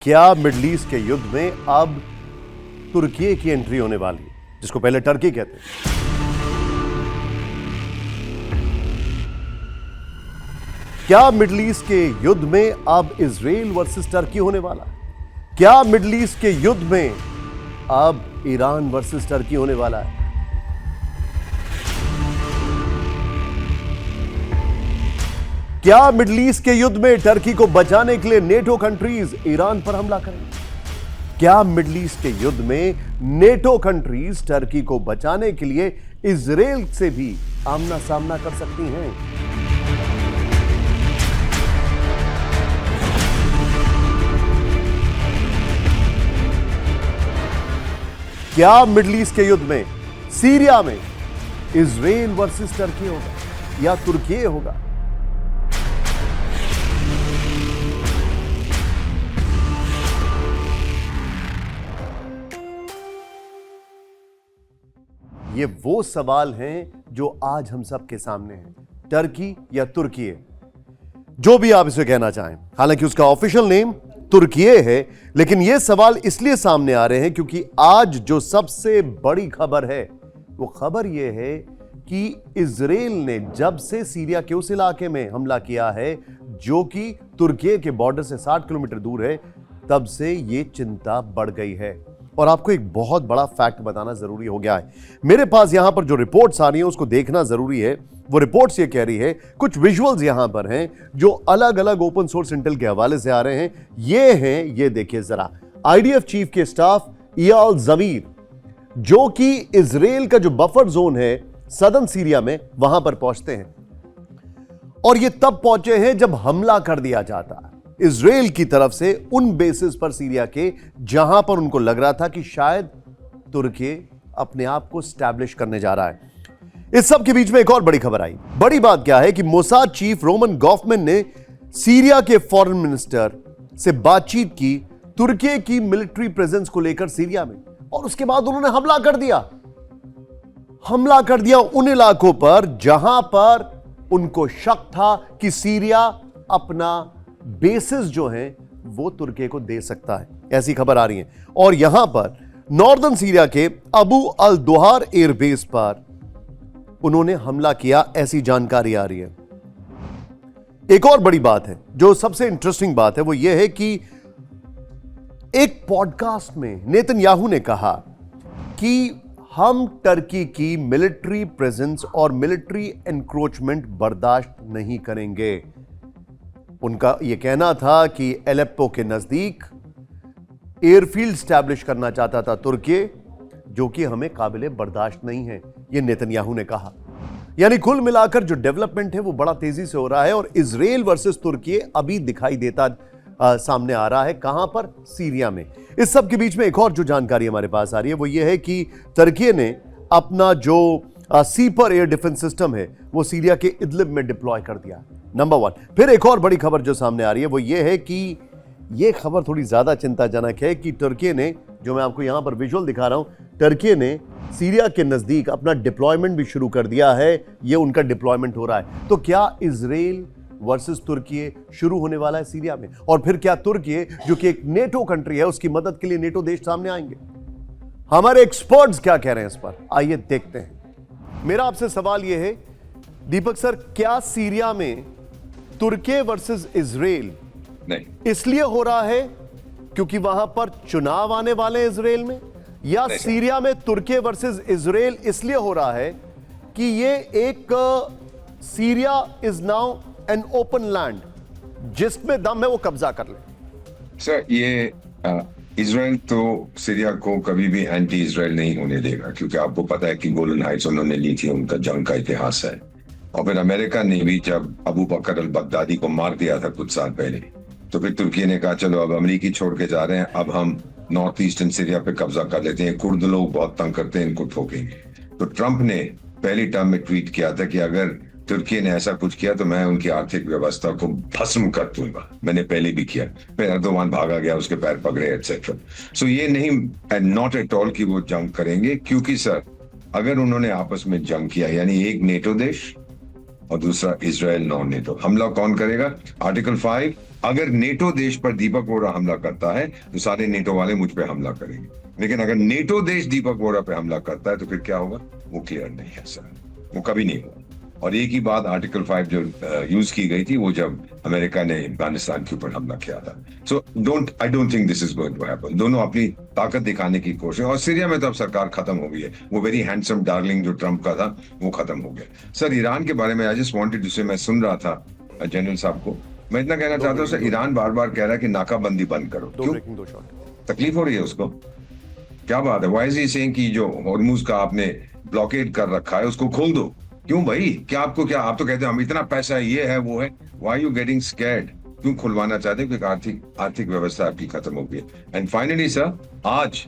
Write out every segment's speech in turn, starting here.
क्या middle east के युद्ध में अब तुर्की की एंट्री होने वाली है, जिसको पहले टर्की कहते हैं? क्या मिडल ईस्ट के युद्ध में अब इजराइल वर्सेस टर्की होने वाला है? क्या मिडल ईस्ट के युद्ध में अब ईरान वर्सेस टर्की होने वाला है? क्या मिडल ईस्ट के युद्ध में टर्की को बचाने के लिए नेटो कंट्रीज ईरान पर हमला करेंगे? क्या मिडल ईस्ट के युद्ध में नेटो कंट्रीज टर्की को बचाने के लिए इजराइल से भी आमना सामना कर सकती हैं? क्या मिडल ईस्ट के युद्ध में सीरिया में इजराइल वर्सेस टर्की होगा या तुर्की होगा? ये वो सवाल हैं जो आज हम सबके सामने हैं, टर्की या तुर्की, जो भी आप इसे कहना चाहें। हालांकि उसका ऑफिशियल नेम तुर्की है, लेकिन ये सवाल इसलिए सामने आ रहे हैं क्योंकि आज जो सबसे बड़ी खबर है वो खबर ये है कि इजराइल ने जब से सीरिया के उस इलाके में हमला किया है जो कि तुर्की के बॉर्डर से 60 किलोमीटर दूर है, तब से ये चिंता बढ़ गई है। और आपको एक बहुत बड़ा फैक्ट बताना जरूरी हो गया है। मेरे पास यहां पर जो रिपोर्ट्स आ रही हैं उसको देखना जरूरी है। वो रिपोर्ट्स ये कह रही है, कुछ विजुअल्स यहां पर हैं जो अलग अलग ओपन सोर्स इंटेल के हवाले से आ रहे हैं। ये हैं, ये देखिए जरा, आईडीएफ चीफ के स्टाफ इयाल ज़मीर, जो कि इजराइल का जो बफर जोन है सदर्न सीरिया में, वहां पर पहुंचते हैं। और ये तब पहुंचे हैं जब हमला कर दिया जाता है इजराइल की तरफ से उन बेसिस पर सीरिया के, जहां पर उनको लग रहा था कि शायद तुर्की अपने आप को स्टैब्लिश करने जा रहा है। इस सब के बीच में एक और बड़ी खबर आई। बड़ी बात क्या है कि मोसाद चीफ रोमन गॉफमैन ने सीरिया के फॉरेन मिनिस्टर से बातचीत की तुर्की की मिलिट्री प्रेजेंस को लेकर सीरिया में, और उसके बाद उन्होंने हमला कर दिया उन इलाकों पर जहां पर उनको शक था कि सीरिया अपना बेसिस जो हैं वो तुर्की को दे सकता है। ऐसी खबर आ रही है। और यहां पर नॉर्दर्न सीरिया के अबू अल दुहार एयरबेस पर उन्होंने हमला किया, ऐसी जानकारी आ रही है। एक और बड़ी बात है, जो सबसे इंटरेस्टिंग बात है, वो यह है कि एक पॉडकास्ट में नेतन्याहू ने कहा कि हम टर्की की मिलिट्री प्रेजेंस और मिलिट्री एनक्रोचमेंट बर्दाश्त नहीं करेंगे। उनका यह कहना था कि एलेप्पो के नजदीक एयरफील्ड स्टैब्लिश करना चाहता था तुर्की, जो कि हमें काबिले बर्दाश्त नहीं है, यह नेतन्याहू ने कहा। यानी कुल मिलाकर जो डेवलपमेंट है वो बड़ा तेजी से हो रहा है, और इजराइल वर्सेस तुर्की अभी दिखाई देता सामने आ रहा है। कहां पर? सीरिया में। इस सब के बीच में एक और जो जानकारी हमारे पास आ रही है वो ये है कि तुर्की ने अपना जो सीपर एयर डिफेंस सिस्टम है वो सीरिया के इदलिब में डिप्लॉय कर दिया, नंबर 1। फिर एक और बड़ी खबर जो सामने आ रही है वो ये है कि ये खबर थोड़ी ज्यादा चिंताजनक है कि तुर्की ने, जो मैं आपको यहां पर विजुअल दिखा रहा हूं, तुर्की ने सीरिया के नजदीक अपना डिप्लॉयमेंट भी शुरू कर दिया है। ये उनका डिप्लॉयमेंट हो रहा है। तो क्या इजराइल वर्सेस तुर्की शुरू होने वाला है सीरिया में? और फिर क्या तुर्की, जो कि एक नेटो कंट्री है, उसकी मदद के लिए नेटो देश सामने आएंगे? हमारे एक्सपर्ट्स क्या कह रहे हैं इस पर, आइए देखते हैं। मेरा आपसे सवाल यह है दीपक सर, क्या सीरिया में तुर्की वर्सेस इजराइल नहीं इसलिए हो रहा है क्योंकि वहां पर चुनाव आने वाले हैं इजराइल में, या सीरिया में तुर्की वर्सेस इजराइल इसलिए हो रहा है कि ये एक Syria is now an open land, जिसमें दम है वो कब्जा कर ले? सर, ये इजराइल तो सीरिया को कभी भी एंटी इजराइल नहीं होने देगा, क्योंकि आपको पता है कि गोलन हाइट्स उन्होंने ली थी, उनका जंग का इतिहास है। और फिर अमेरिका ने भी जब अबू बकर अल बगदादी को मार दिया था कुछ साल पहले, तो फिर तुर्की ने कहा चलो अब अमेरिकी छोड़ के जा रहे हैं, अब हम नॉर्थ ईस्टर्न सीरिया पे कब्जा कर लेते हैं, कुर्द लोग बहुत तंग करते हैं, इनको ठोकेंगे। तो ट्रंप ने पहली टर्म में ट्वीट किया था कि अगर तुर्की ने ऐसा कुछ किया तो मैं उनकी आर्थिक व्यवस्था को भस्म कर दूंगा। मैंने पहले भी किया, फिर अर्दोगान भागा गया, उसके पैर पकड़े एटसेट्रा। सो ये नहीं, नॉट एट ऑल कि वो जंग करेंगे, क्योंकि सर अगर उन्होंने आपस में जंग किया, यानी एक नेटो देश और दूसरा इजराइल नॉन नेटो, हमला कौन करेगा? आर्टिकल 5 अगर नेटो देश पर दीपक वोरा हमला करता है तो सारे नेटो वाले मुझ पे हमला करेंगे, लेकिन अगर नेटो देश दीपक वोरा पे हमला करता है तो फिर क्या होगा? वो क्लियर नहीं है सर, वो कभी नहीं हुआ। और एक ही बात आर्टिकल 5 जो यूज की गई थी वो जब अमेरिका ने अफगानिस्तान के ऊपर हमला किया था। So I don't think this is going to happen. दोनों अपनी ताकत दिखाने की कोशिश, और सीरिया में तो अब सरकार खत्म हो गई है, वो वेरी हैंडसम डार्लिंग जो ट्रंप का था वो खत्म हो गया। सर ईरान के बारे में आई जस्ट वांटेड टू से, मैं सुन रहा था जनरल साहब को, मैं इतना कहना चाहता हूँ सर, ईरान बार बार कह रहा है कि नाकाबंदी बंद करो। क्यों? तकलीफ हो रही है उसको? क्या बात है? व्हाई इज ही सेइंग कि जो हॉर्मुज का आपने ब्लॉकेड कर रखा है उसको खोल दो? क्यों भाई? क्या आपको, क्या आप तो कहते हैं हम इतना पैसा है, ये है वो है, व्हाई यू गेटिंग स्कैर्ड? क्यों खुलवाना चाहते हैं? क्योंकि आर्थिक व्यवस्था आपकी खत्म हो गई। एंड फाइनली सर, आज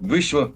विश्व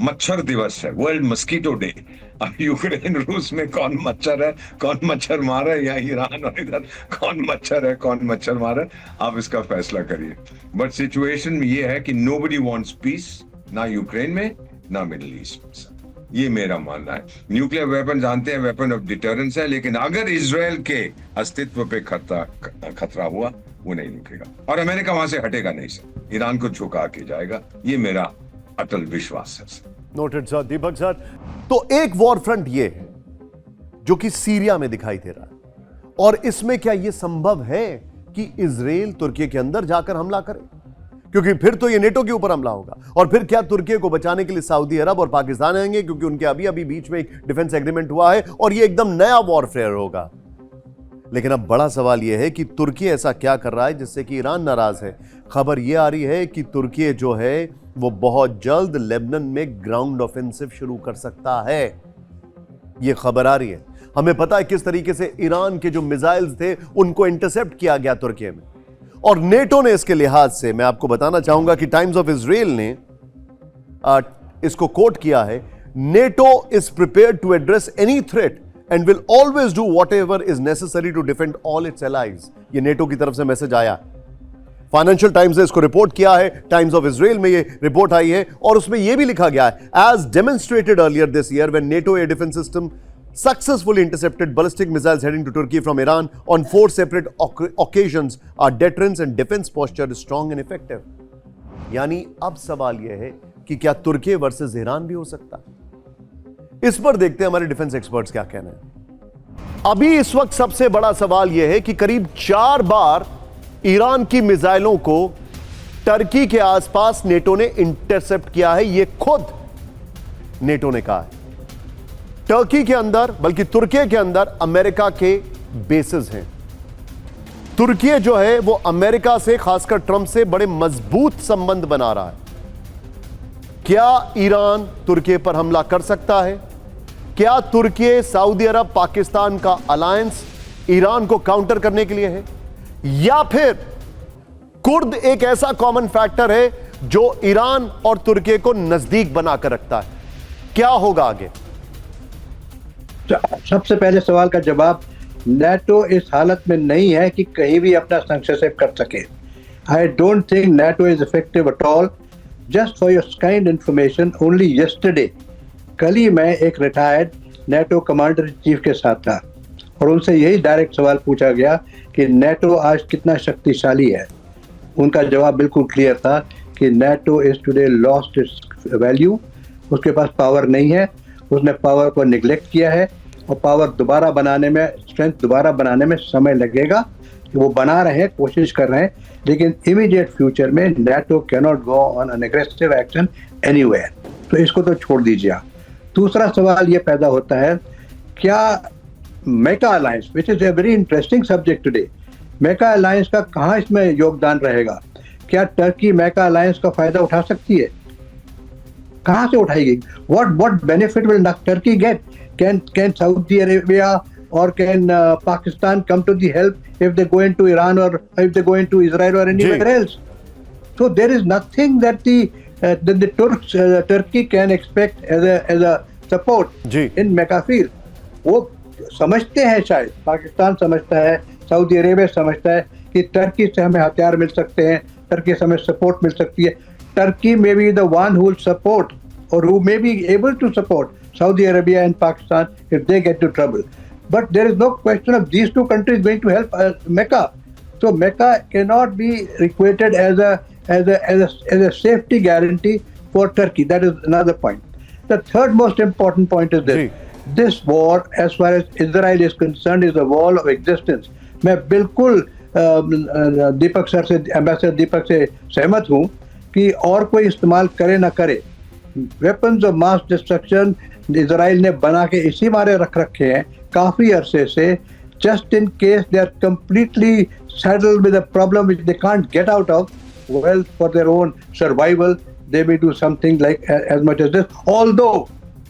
मच्छर दिवस है, वर्ल्ड मस्कीटो डे। अब यूक्रेन रूस में कौन मच्छर है, कौन मच्छर मार रहा है, या ईरान और इधर कौन मच्छर है, कौन मच्छर मार रहा है, आप इसका फैसला करिए। बट सिचुएशन में ये है कि नोबडी वांट्स पीस, ना यूक्रेन में ना मिडिल ईस्ट में। ये मेरा मानना है। न्यूक्लियर वेपन जानते हैं वेपन ऑफ डिटरेंस है, लेकिन अगर इजराइल के अस्तित्व पे खतरा हुआ वो नहीं रुकेगा, और अमेरिका वहां से हटेगा नहीं सर, ईरान को झुका के जाएगा, ये मेरा अटल विश्वास है sir. Noted sir. Deepak sir, तो एक वॉर फ्रंट ये है जो कि सीरिया में दिखाई दे रहा है, और इसमें क्या यह संभव है कि इजराइल तुर्की के अंदर जाकर हमला करे? क्योंकि फिर तो ये नेटो के ऊपर हमला होगा, और फिर क्या तुर्की को बचाने के लिए सऊदी अरब और पाकिस्तान आएंगे, क्योंकि उनके अभी बीच में एक डिफेंस एग्रीमेंट हुआ है, और ये एकदम नया वॉरफेयर होगा। लेकिन अब बड़ा सवाल यह है कि तुर्की ऐसा क्या कर रहा है जिससे कि ईरान नाराज है। खबर यह आ रही है कि तुर्की जो है वो बहुत जल्द लेबनान में ग्राउंड ऑफेंसिव शुरू कर सकता है, यह खबर आ रही है। हमें पता है किस तरीके से ईरान के जो मिसाइल्स थे उनको इंटरसेप्ट किया गया तुर्की में, और नेटो ने इसके लिहाज से, मैं आपको बताना चाहूंगा कि टाइम्स ऑफ इजराइल ने इसको कोट किया है, NATO is prepared to address any threat and will always do whatever is necessary to defend all its allies. ये नेटो की तरफ से मैसेज आया। फाइनेंशियल टाइम्स ने इसको रिपोर्ट किया है, टाइम्स ऑफ इजराइल में ये रिपोर्ट आई है, और उसमें यह भी लिखा गया है, as demonstrated earlier this year when NATO air defence system successfully intercepted ballistic missiles heading to Turkey from Iran on 4 separate occasions. Our deterrence and defense posture is strong and effective. यानी अब सवाल यह है कि क्या तुर्की versus Iran भी हो सकता है? इस पर देखते हैं हमारे डिफेंस एक्सपर्ट्स क्या कहना है। अभी इस वक्त सबसे बड़ा सवाल यह है कि करीब 4 बार ईरान की मिसाइलों को टर्की के आसपास नेटो ने इंटरसेप्ट किया है, यह खुद नेटो ने कहा है। टर्की के अंदर, बल्कि तुर्की के अंदर अमेरिका के बेसेस हैं। तुर्की जो है वो अमेरिका से, खासकर ट्रंप से बड़े मजबूत संबंध बना रहा है। क्या ईरान तुर्की पर हमला कर सकता है? क्या तुर्की, सऊदी अरब, पाकिस्तान का अलायंस ईरान को काउंटर करने के लिए है, या फिर कुर्द एक ऐसा कॉमन फैक्टर है जो ईरान और तुर्की को नजदीक बनाकर रखता है? क्या होगा आगे? सबसे पहले सवाल का जवाब, नेटो इस हालत में नहीं है कि कहीं भी अपना संक्षेप कर सके। आई don't think NATO is effective at all. Just for your kind information, only yesterday, कल ही मैं एक retired NATO commander in chief के साथ था, और उनसे यही डायरेक्ट सवाल पूछा गया कि नेटो आज कितना शक्तिशाली है। उनका जवाब बिल्कुल क्लियर था कि NATO is today lost its value. उसके पास पावर नहीं है, उसने पावर को निगलेक्ट किया है, और पावर दोबारा बनाने में, स्ट्रेंथ दोबारा बनाने में समय लगेगा। वो बना रहे हैं, कोशिश कर रहे हैं, लेकिन इमीडिएट फ्यूचर में NATO can not go on an aggressive action anywhere. तो इसको तो छोड़ दीजिए आप। दूसरा सवाल ये पैदा होता है, क्या मेका alliance, which is a very interesting subject today, मेका अलायंस का कहाँ इसमें योगदान रहेगा? क्या टर्की मेका अलायंस का फायदा उठा सकती है? कहाँ से उठाएगी? what benefit will Turkey get? Can Saudi Arabia or can Pakistan come to the help if they go into Iran, or if they go into Israel or anywhere else? So there is nothing that the Turkey can expect as a support in Mecca field. वो समझते हैं, शायद पाकिस्तान समझता है, Saudi Arabia समझता है कि Turkey से हमें हथियार मिल सकते हैं, टर्की से हमें सपोर्ट मिल सकती है। Turkey may be the one who will support, or who may be able to support Saudi Arabia and Pakistan if they get into trouble. But there is no question of these two countries going to help Mecca. So Mecca cannot be equated as a safety guarantee for Turkey. That is another point. The third most important point is this. This war, as far as Israel is concerned, is a wall of existence. मैं बिल्कुल दीपक sir से, ambassador दीपक से सहमत हूँ कि और कोई इस्तेमाल करे ना करे, weapons of mass destruction Israel ने बना के इसी मारे रख रखे हैं काफी अरसे से, just in case they are completely saddled with a problem which they can't get out of. Well, for their own survival, they may do something like as much as this. Although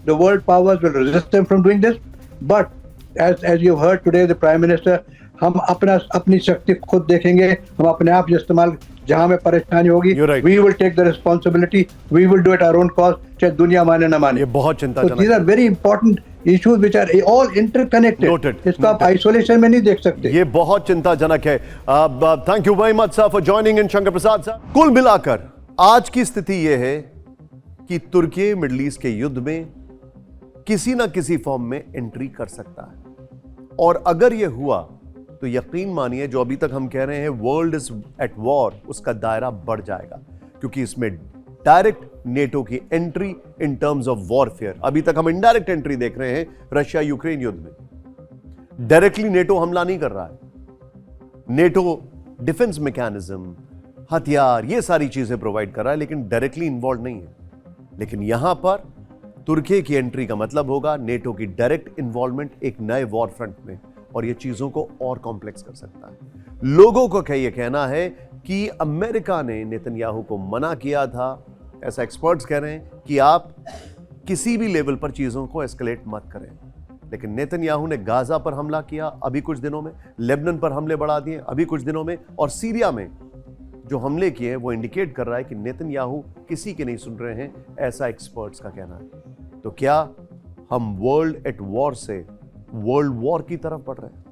the world powers will resist them from doing this, but as you heard today, the Prime Minister, हम अपनी शक्ति खुद देखेंगे, हम अपने आप इस्तेमाल, जहां में परेशानी होगी, we will take the responsibility, we will do it our own cost, चाहे दुनिया माने ना माने. ये बहुत चिंताजनक. So these are very important issues which are all interconnected. Noted. इसको आप आइसोलेशन में नहीं देख सकते. ये बहुत चिंताजनक है. Thank you very much sir for joining in, Shankar Prasad sir. कुल मिलाकर आज की स्थिति यह है कि तुर्की मिडिल ईस्ट के युद्ध में किसी ना किसी फॉर्म में एंट्री कर सकता है, और अगर यह हुआ तो यकीन मानिए जो अभी तक हम कह रहे हैं वर्ल्ड इज एट वॉर, उसका दायरा बढ़ जाएगा, क्योंकि इसमें डायरेक्ट नेटो की entry in terms of warfare. अभी तक हम इनडायरेक्ट एंट्री देख रहे हैं रशिया यूक्रेन युद्ध में. डायरेक्टली नेटो हमला नहीं कर रहा है. नेटो डिफेंस मैकेनिज्म, हथियार, ये सारी चीजें प्रोवाइड कर रहा है, लेकिन डायरेक्टली इन्वॉल्व नहीं है. लेकिन यहां पर तुर्की की एंट्री का मतलब होगा नेटो की डायरेक्ट इन्वॉल्वमेंट एक नए वॉर फ्रंट में, और ये चीजों को और कॉम्प्लेक्स कर सकता है. लोगों को क्या ये कहना है कि अमेरिका ने नेतन्याहू को मना किया था, ऐसा एक्सपर्ट्स कह रहे हैं कि आप किसी भी लेवल पर चीजों को एस्केलेट मत करें. लेकिन नेतन्याहू ने गाजा पर हमला किया अभी कुछ दिनों में, लेबनान पर हमले बढ़ा दिए अभी कुछ दिनों में, और सीरिया में जो हमले किए हैं वो इंडिकेट कर रहा है कि नेतन्याहू किसी के नहीं सुन रहे हैं, ऐसा एक्सपर्ट्स का कहना है. तो क्या हम वर्ल्ड एट वॉर से वर्ल्ड वॉर की तरफ बढ़ रहे हैं?